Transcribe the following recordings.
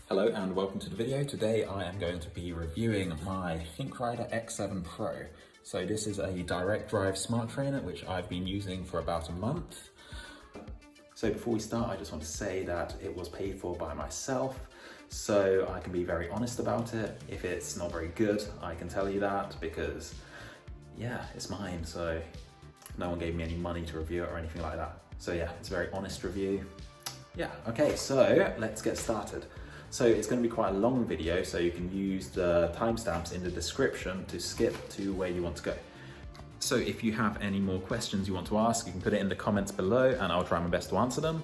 Hello and welcome to the video. Today I am going to be reviewing my Thinkrider X7 Pro. So this is a direct drive smart trainer which I've been using for about a month. So before we start, I just want to say that it was paid for by myself, so I can be very honest about it. If it's not very good, I can tell you that because yeah, it's mine, so no one gave me any money to review it or anything like that. So yeah, it's a very honest review. Yeah, okay, so let's get started. So it's going to be quite a long video, so you can use the timestamps in the description to skip to where you want to go. So if you have any more questions you want to ask, you can put it in the comments below and I'll try my best to answer them.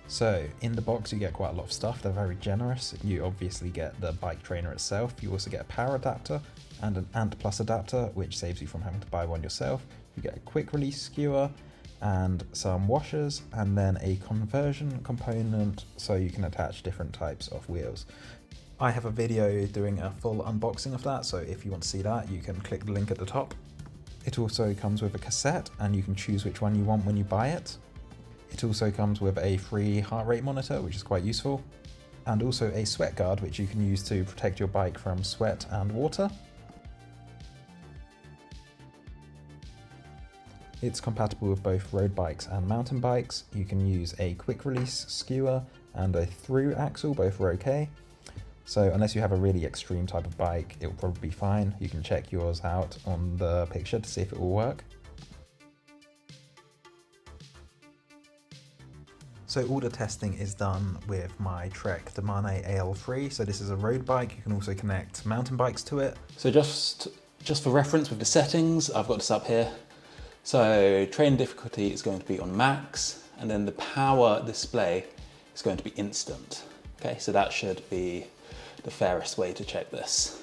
So in the box you get quite a lot of stuff, they're very generous. You obviously get the bike trainer itself, you also get a power adapter and an Ant Plus adapter, which saves you from having to buy one yourself. You get a quick release skewer and some washers, and then a conversion component so you can attach different types of wheels. I have a video doing a full unboxing of that, so if you want to see that, you can click the link at the top. It also comes with a cassette, and you can choose which one you want when you buy it. It also comes with a free heart rate monitor, which is quite useful, and also a sweat guard, which you can use to protect your bike from sweat and water. It's compatible with both road bikes and mountain bikes. You can use a quick release skewer and a through axle, both are okay. So unless you have a really extreme type of bike, it will probably be fine. You can check yours out on the picture to see if it will work. So all the testing is done with my Trek Domane AL3. So this is a road bike. You can also connect mountain bikes to it. So just for reference with the settings, I've got this up here. So train difficulty is going to be on max, and then the power display is going to be instant. Okay, so that should be the fairest way to check this.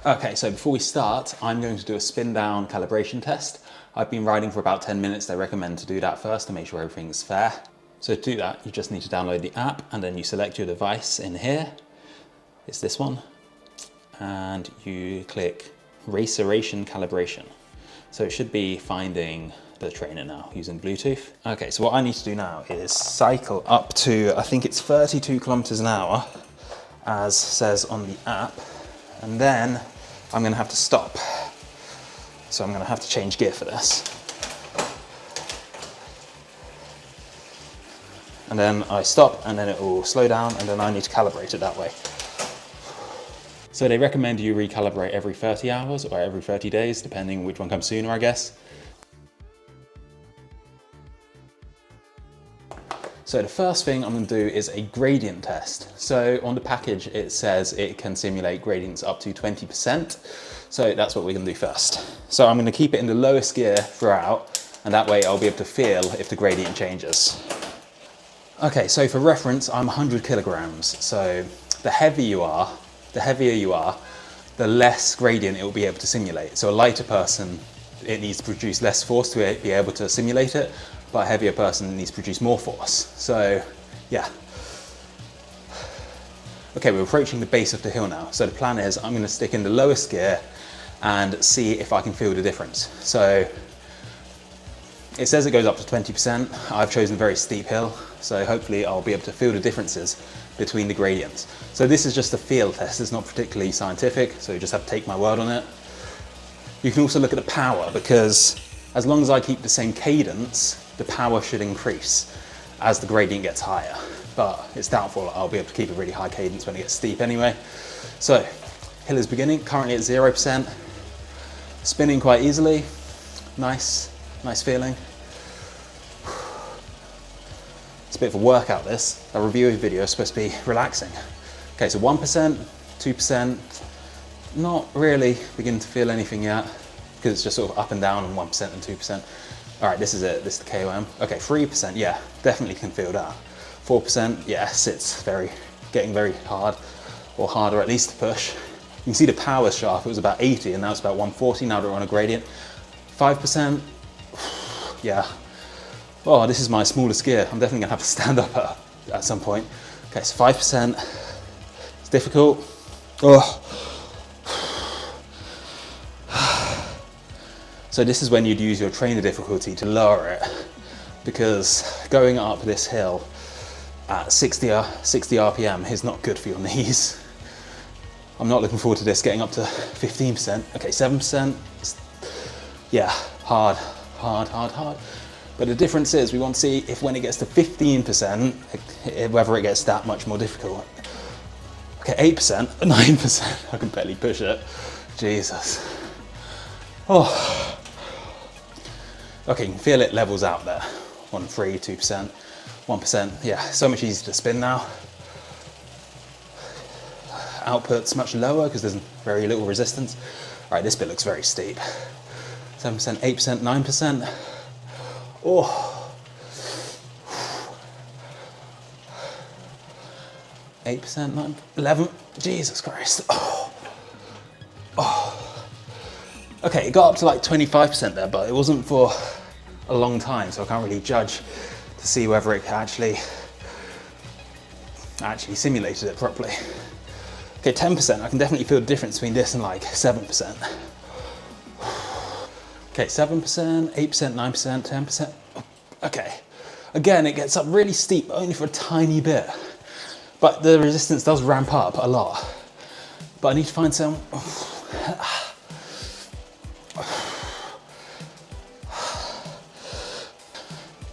Okay, so before we start, I'm going to do a spin down calibration test. I've been riding for about 10 minutes. They recommend to do that first to make sure everything's fair. So to do that, you just need to download the app and then you select your device in here. It's this one. And you click Raceration Calibration. So it should be finding the trainer now using Bluetooth. Okay, so what I need to do now is cycle up to, I think it's 32 kilometers an hour, as says on the app, and then I'm going to have to stop. So I'm going to have to change gear for this. And then I stop, and then it will slow down, and then I need to calibrate it that way. So they recommend you recalibrate every 30 hours or every 30 days, depending which one comes sooner, I guess. So the first thing I'm going to do is a gradient test. So on the package it says it can simulate gradients up to 20%. So that's what we're going to do first. So I'm going to keep it in the lowest gear throughout, and that way I'll be able to feel if the gradient changes. Okay, so for reference, I'm 100 kilograms. So the heavier you are, the less gradient it will be able to simulate. So a lighter person, it needs to produce less force to be able to simulate it, but a heavier person needs to produce more force. So yeah. Okay, we're approaching the base of the hill now. So the plan is I'm going to stick in the lowest gear and see if I can feel the difference. So it says it goes up to 20%. I've chosen a very steep hill, so hopefully I'll be able to feel the differences between the gradients. So this is just a feel test, it's not particularly scientific, so you just have to take my word on it. You can also look at the power, because as long as I keep the same cadence, the power should increase as the gradient gets higher. But it's doubtful I'll be able to keep a really high cadence when it gets steep anyway. So, hill is beginning, currently at 0%, spinning quite easily, nice feeling. It's a bit of a workout this. A review video is supposed to be relaxing. Okay, so 1%, 2%, not really beginning to feel anything yet, because it's just sort of up and down on 1% and 2%. All right, this is it, this is the KOM. Okay, 3%, yeah, definitely can feel that. 4%, yes, it's getting very hard, or harder at least to push. You can see the power sharp, it was about 80 and now it's about 140 now that we're on a gradient. 5%, yeah. Oh, this is my smallest gear. I'm definitely gonna have to stand up at some point. Okay, so 5%, it's difficult. Oh. So this is when you'd use your trainer difficulty to lower it, because going up this hill at 60 RPM is not good for your knees. I'm not looking forward to this getting up to 15%. Okay, 7%, yeah, hard. But the difference is we want to see if when it gets to 15%, whether it gets that much more difficult. Okay, 8%, 9%, I can barely push it. Jesus. Oh. Okay, you can feel it levels out there. 1, 3, 2%, 1%. Yeah, so much easier to spin now. Output's much lower because there's very little resistance. All right, this bit looks very steep. 7%, 8%, 9%. Oh. 8%, 9, 11. Jesus Christ. Oh. Oh. Okay, it got up to like 25% there, but it wasn't for a long time, so I can't really judge to see whether it actually simulated it properly. Okay, 10%, I can definitely feel the difference between this and like 7%. Okay, 7%, 8%, 9%, 10%. Okay, again, it gets up really steep, but only for a tiny bit. But the resistance does ramp up a lot. But I need to find some.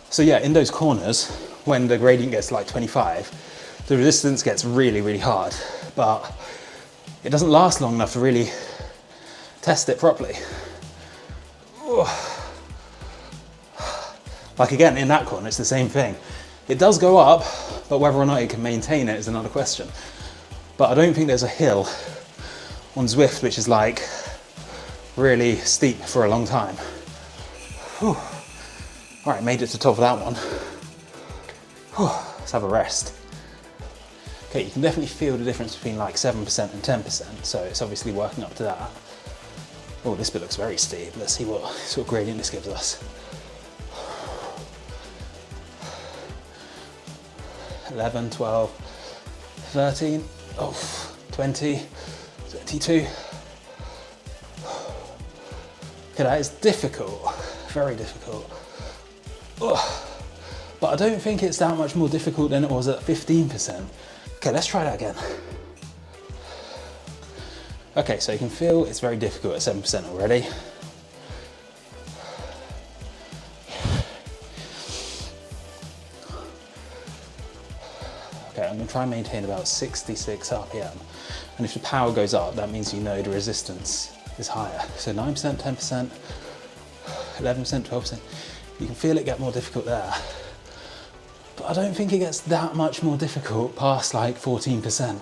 So yeah, in those corners, when the gradient gets to like 25, the resistance gets really, really hard. But it doesn't last long enough to really test it properly. Like again, in that corner, it's the same thing. It does go up, but whether or not it can maintain it is another question. But I don't think there's a hill on Zwift which is like really steep for a long time. Whew. All right, made it to the top of that one. Whew. Let's have a rest. Okay, you can definitely feel the difference between like 7% and 10%, so it's obviously working up to that. Oh, this bit looks very steep. Let's see what sort of gradient this gives us. 11, 12, 13, oh, 20, 22. Okay, that is difficult, very difficult. Oh, but I don't think it's that much more difficult than it was at 15%. Okay, let's try that again. Okay, so you can feel it's very difficult at 7% already. Okay, I'm going to try and maintain about 66 RPM. And if the power goes up, that means you know the resistance is higher. So 9%, 10%, 11%, 12%. You can feel it get more difficult there. But I don't think it gets that much more difficult past like 14%.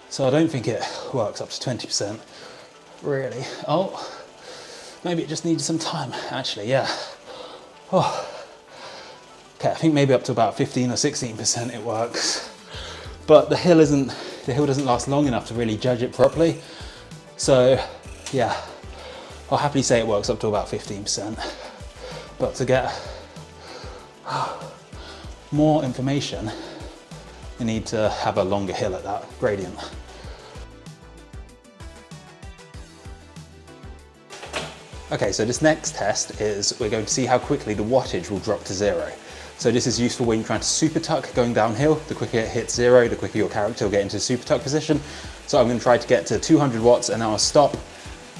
So I don't think it works up to 20%, really. Oh, maybe it just needs some time, actually, yeah. Oh. Okay, I think maybe up to about 15 or 16% it works. But the hill doesn't last long enough to really judge it properly. So, yeah, I'll happily say it works up to about 15%. But to get more information, you need to have a longer hill at that gradient. Okay, so this next test is we're going to see how quickly the wattage will drop to 0. So this is useful when you're trying to super tuck going downhill. The quicker it hits 0, the quicker your character will get into super tuck position. So I'm going to try to get to 200 watts and now stop.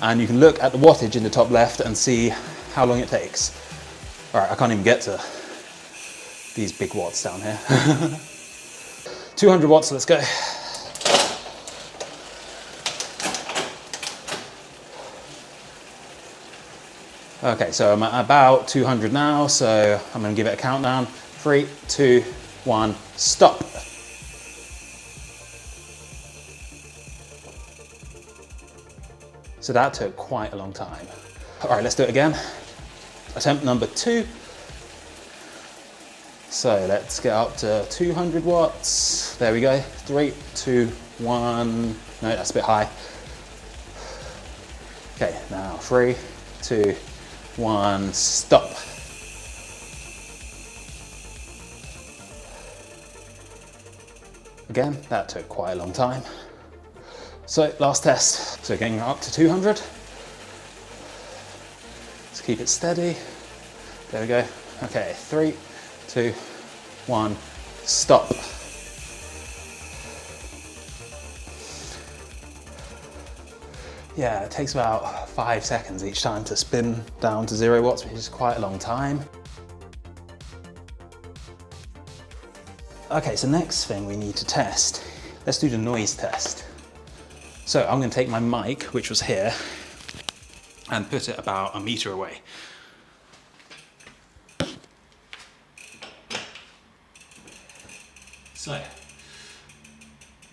And you can look at the wattage in the top left and see how long it takes. All right, I can't even get to these big watts down here. 200 watts, let's go. Okay, so I'm at about 200 now, so I'm going to give it a countdown. 3, 2, 1, stop. So that took quite a long time. All right, let's do it again. Attempt number 2. So let's get up to 200 watts. There we go. 3, 2, 1. No, that's a bit high. Okay, now 3, 2, 1, stop. Again, that took quite a long time. So last test. So getting up to 200. keep it steady. There we go. Okay, 3, 2, 1, stop. Yeah, it takes about 5 seconds each time to spin down to 0 watts, which is quite a long time. Okay, so next thing we need to test, let's do the noise test. So I'm going to take my mic, which was here, and put it about 1 meter away. So,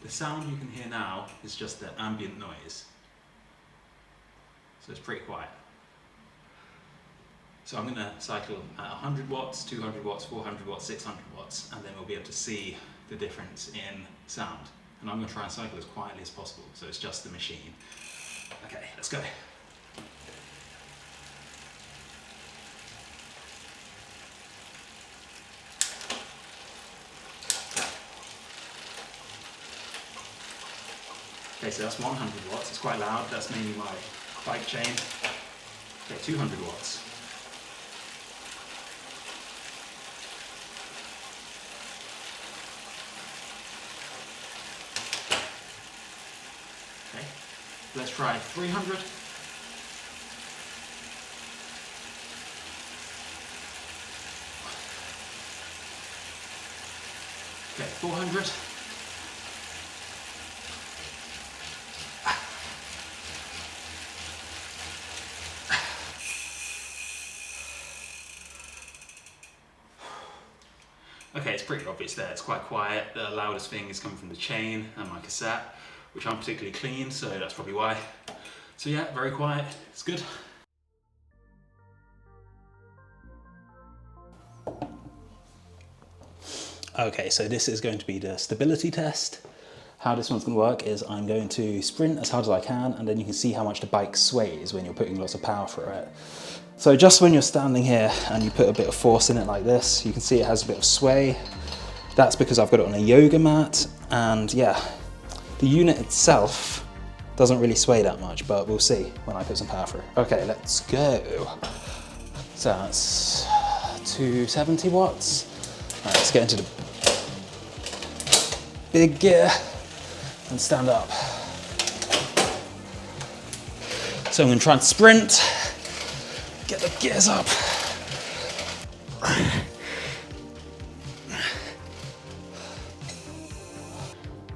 the sound you can hear now is just the ambient noise. So it's pretty quiet. So I'm going to cycle at 100 watts, 200 watts, 400 watts, 600 watts, and then we'll be able to see the difference in sound. And I'm going to try and cycle as quietly as possible, so it's just the machine. Okay, let's go. Okay, so that's 100 watts, it's quite loud, that's mainly my bike chain. Okay, 200 watts. Okay, let's try 300. Okay, 400. Okay, it's pretty obvious there, it's quite quiet. The loudest thing is coming from the chain and my cassette, which aren't particularly clean, so that's probably why. So yeah, very quiet, it's good. Okay, so this is going to be the stability test. How this one's going to work is I'm going to sprint as hard as I can, and then you can see how much the bike sways when you're putting lots of power through it. So just when you're standing here and you put a bit of force in it like this, you can see it has a bit of sway. That's because I've got it on a yoga mat, and yeah, the unit itself doesn't really sway that much, but we'll see when I put some power through. Okay, let's go. So that's 270 watts. All right, let's get into the big gear and stand up. So I'm going to try and sprint, get the gears up.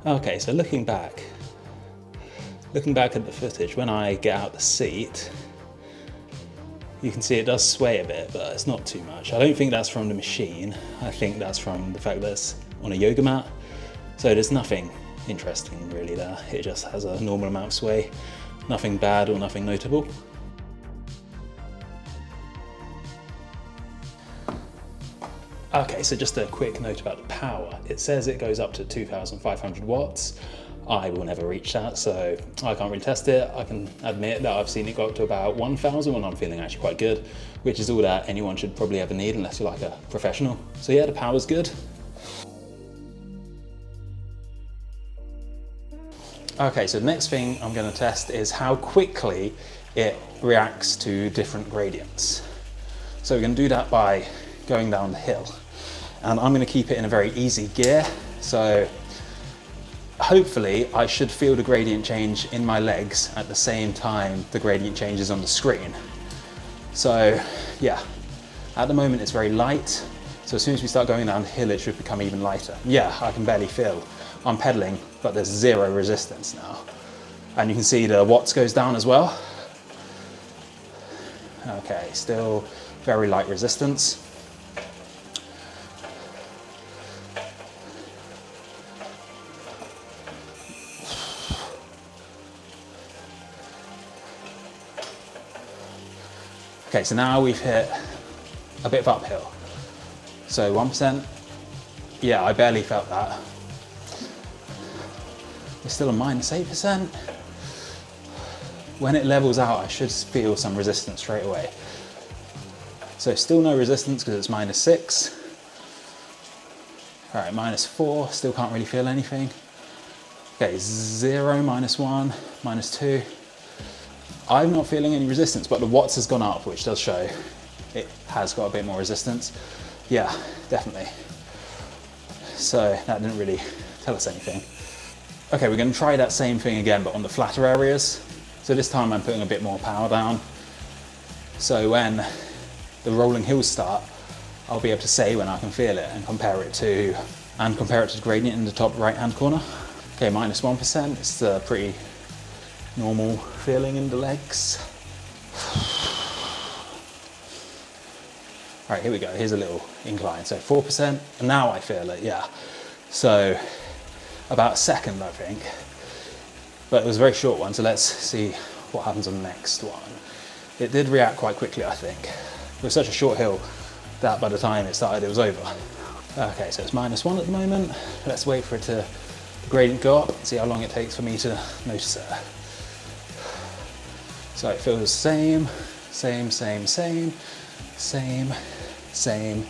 Okay, so looking back at the footage, when I get out the seat, you can see it does sway a bit, but it's not too much. I don't think that's from the machine. I think that's from the fact that it's on a yoga mat. So there's nothing interesting really there. It just has a normal amount of sway. Nothing bad or nothing notable. Okay, so just a quick note about the power. It says it goes up to 2,500 watts. I will never reach that, so I can't really test it. I can admit that I've seen it go up to about 1,000 when I'm feeling actually quite good, which is all that anyone should probably ever need unless you're like a professional. So yeah, the power's good. Okay, so the next thing I'm going to test is how quickly it reacts to different gradients. So we're going to do that by going down the hill. And I'm going to keep it in a very easy gear. So hopefully I should feel the gradient change in my legs at the same time the gradient changes on the screen. So yeah, at the moment it's very light. So as soon as we start going down the hill, it should become even lighter. Yeah, I can barely feel. I'm pedaling, but there's zero resistance now. And you can see the watts goes down as well. Okay, still very light resistance. Okay, so now we've hit a bit of uphill. So 1%, yeah, I barely felt that. It's still a -8%. When it levels out, I should feel some resistance straight away. So still no resistance because it's -6. All right, -4, still can't really feel anything. Okay, 0, -1, -2. I'm not feeling any resistance, but the watts has gone up, which does show it has got a bit more resistance. Yeah, definitely. So that didn't really tell us anything. Okay, we're going to try that same thing again, but on the flatter areas. So this time I'm putting a bit more power down. So when the rolling hills start, I'll be able to say when I can feel it and compare it to the gradient in the top right hand corner. Okay, -1%. It's a pretty normal feeling in the legs. All right, here we go. Here's a little incline. So 4%, and now I feel it, yeah. So about a second, I think. But it was a very short one, so let's see what happens on the next one. It did react quite quickly, I think. It was such a short hill that by the time it started, it was over. Okay, so it's -1 at the moment. Let's wait for it to gradient go up, see how long it takes for me to notice it. So it feels same, same, same, same, same, same,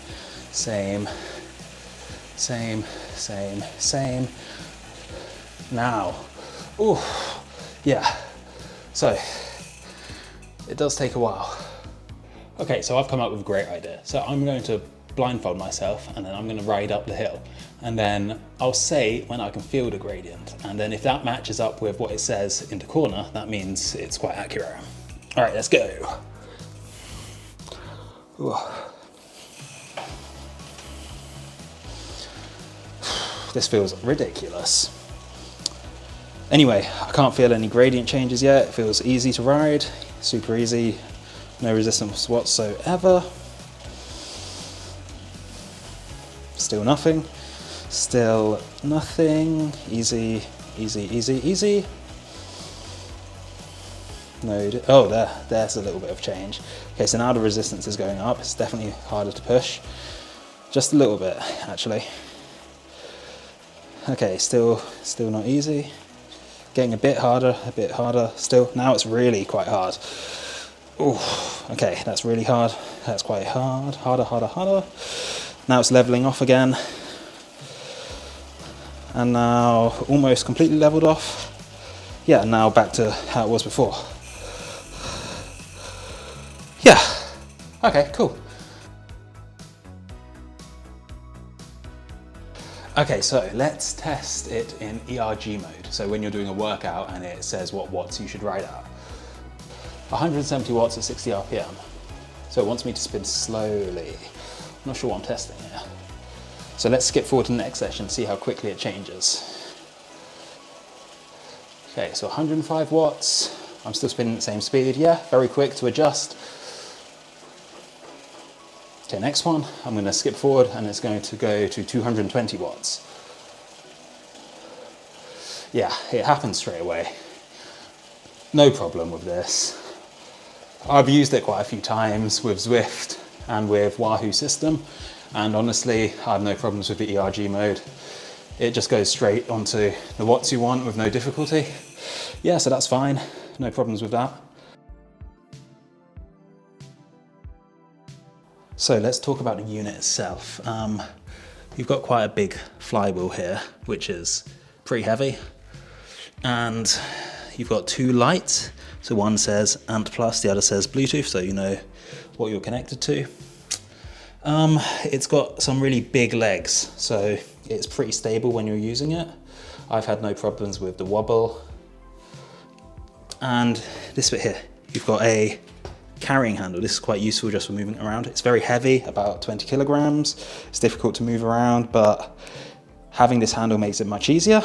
same, same, same, same. Now, ooh, yeah. So it does take a while. Okay, so I've come up with a great idea. So I'm going to blindfold myself and then I'm going to ride up the hill. And then I'll say when I can feel the gradient. And then if that matches up with what it says in the corner, that means it's quite accurate. All right, let's go. Ooh. This feels ridiculous. Anyway, I can't feel any gradient changes yet. It feels easy to ride, super easy, no resistance whatsoever. Still nothing. Still nothing. Easy, easy, easy, easy. No, oh, there's a little bit of change. Okay, so now the resistance is going up. It's definitely harder to push. Just a little bit, actually. Okay, still not easy. Getting a bit harder still. Now it's really quite hard. Ooh, okay, that's really hard. That's quite hard. Harder, harder, harder. Now it's leveling off again. And now almost completely leveled off. Yeah, now back to how it was before. Yeah, okay, cool. Okay, so let's test it in ERG mode. So when you're doing a workout and it says what watts you should ride at. 170 watts at 60 RPM. So it wants me to spin slowly. I'm not sure what I'm testing here. So let's skip forward to the next session and see how quickly it changes. Okay, so 105 watts. I'm still spinning at the same speed. Yeah, very quick to adjust. Okay, next one, I'm going to skip forward and it's going to go to 220 watts. Yeah, it happens straight away. No problem with this. I've used it quite a few times with Zwift and with Wahoo system, and honestly, I have no problems with the ERG mode. It just goes straight onto the watts you want with no difficulty. Yeah, so that's fine. No problems with that. So let's talk about the unit itself. You've got quite a big flywheel here, which is pretty heavy. And you've got two lights. So one says Ant Plus, the other says Bluetooth, so you know what you're connected to. It's got some really big legs, so it's pretty stable when you're using it. I've had no problems with the wobble. And this bit here, you've got a carrying handle. This is quite useful just for moving around. It's very heavy, about 20 kilograms. It's difficult to move around, but having this handle makes it much easier.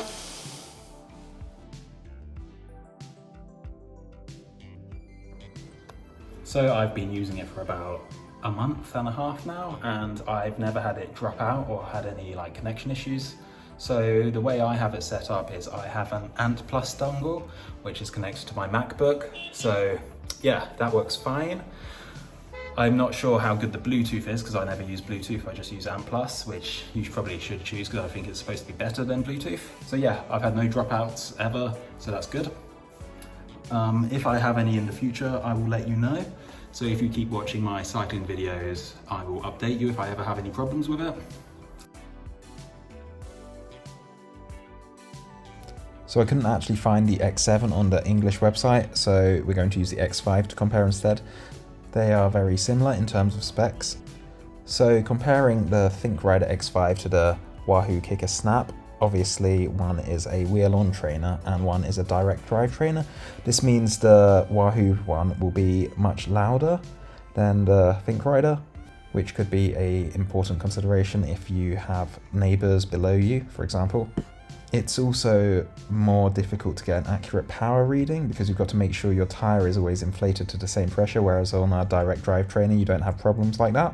So I've been using it for about a month and a half now, and I've never had it drop out or had any like connection issues. So the way I have it set up is I have an Ant Plus dongle, which is connected to my MacBook. So yeah, that works fine. I'm not sure how good the Bluetooth is because I never use Bluetooth, I just use Ant Plus, which you probably should choose because I think it's supposed to be better than Bluetooth. So yeah, I've had no dropouts ever, so that's good. If I have any in the future, I will let you know. So if you keep watching my cycling videos, I will update you if I ever have any problems with it. So I couldn't actually find the X7 on the English website, so we're going to use the X5 to compare instead. They are very similar in terms of specs. So comparing the Thinkrider X5 to the Wahoo Kickr Snap, obviously one is a wheel-on trainer and one is a direct drive trainer. This means the Wahoo one will be much louder than the Thinkrider, which could be an important consideration if you have neighbors below you, for example. It's also more difficult to get an accurate power reading because you've got to make sure your tire is always inflated to the same pressure, whereas on a direct drive trainer you don't have problems like that.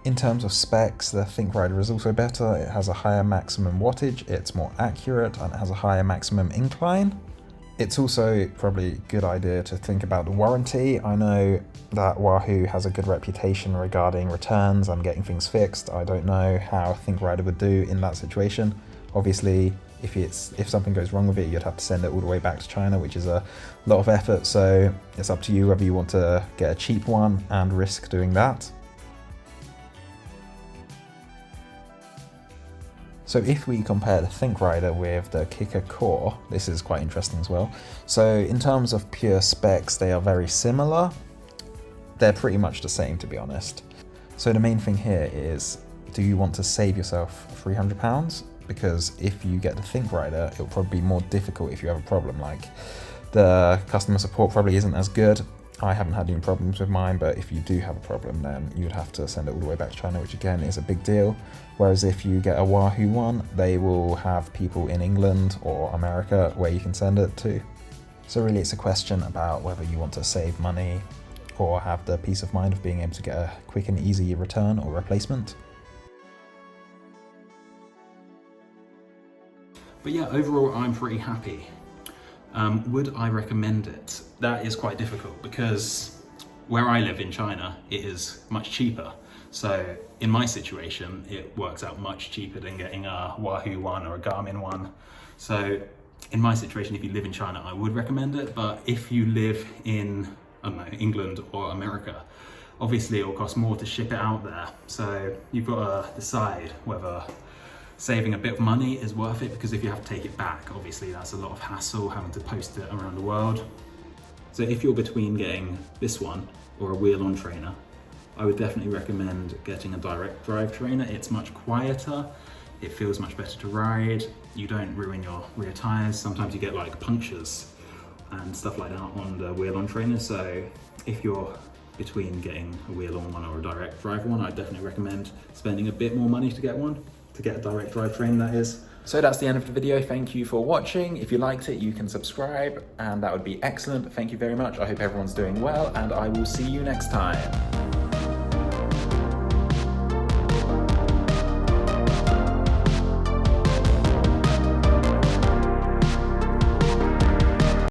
In terms of specs, the Thinkrider is also better. It has a higher maximum wattage, it's more accurate, and it has a higher maximum incline. It's also probably a good idea to think about the warranty. I know that Wahoo has a good reputation regarding returns and getting things fixed. I don't know how Thinkrider would do in that situation. Obviously, if something goes wrong with it, you'd have to send it all the way back to China, which is a lot of effort, so it's up to you whether you want to get a cheap one and risk doing that. So if we compare the Thinkrider with the Kickr Core, this is quite interesting as well. So in terms of pure specs, they are very similar. They're pretty much the same, to be honest. So the main thing here is, do you want to save yourself £300? Because if you get the Thinkrider, it'll probably be more difficult if you have a problem. Like, the customer support probably isn't as good. I haven't had any problems with mine, but if you do have a problem, then you'd have to send it all the way back to China, which again is a big deal. Whereas if you get a Wahoo one, they will have people in England or America where you can send it to. So really it's a question about whether you want to save money or have the peace of mind of being able to get a quick and easy return or replacement. But yeah, overall I'm pretty happy. Would I recommend it? That is quite difficult because where I live in China, it is much cheaper. So in my situation, it works out much cheaper than getting a Wahoo one or a Garmin one. So in my situation, if you live in China, I would recommend it. But if you live in, I don't know, England or America, obviously it will cost more to ship it out there. So you've got to decide whether saving a bit of money is worth it, because if you have to take it back, obviously that's a lot of hassle having to post it around the world. So if you're between getting this one or a wheel-on trainer, I would definitely recommend getting a direct drive trainer. It's much quieter, it feels much better to ride, you don't ruin your rear tires. Sometimes you get like punctures and stuff like that on the wheel-on trainer. So if you're between getting a wheel-on one or a direct drive one, I'd definitely recommend spending a bit more money to get one. To get a direct drive trainer, that is. So that's the end of the video. Thank you for watching. If you liked it, you can subscribe and that would be excellent. Thank you very much. I hope everyone's doing well and I will see you next time.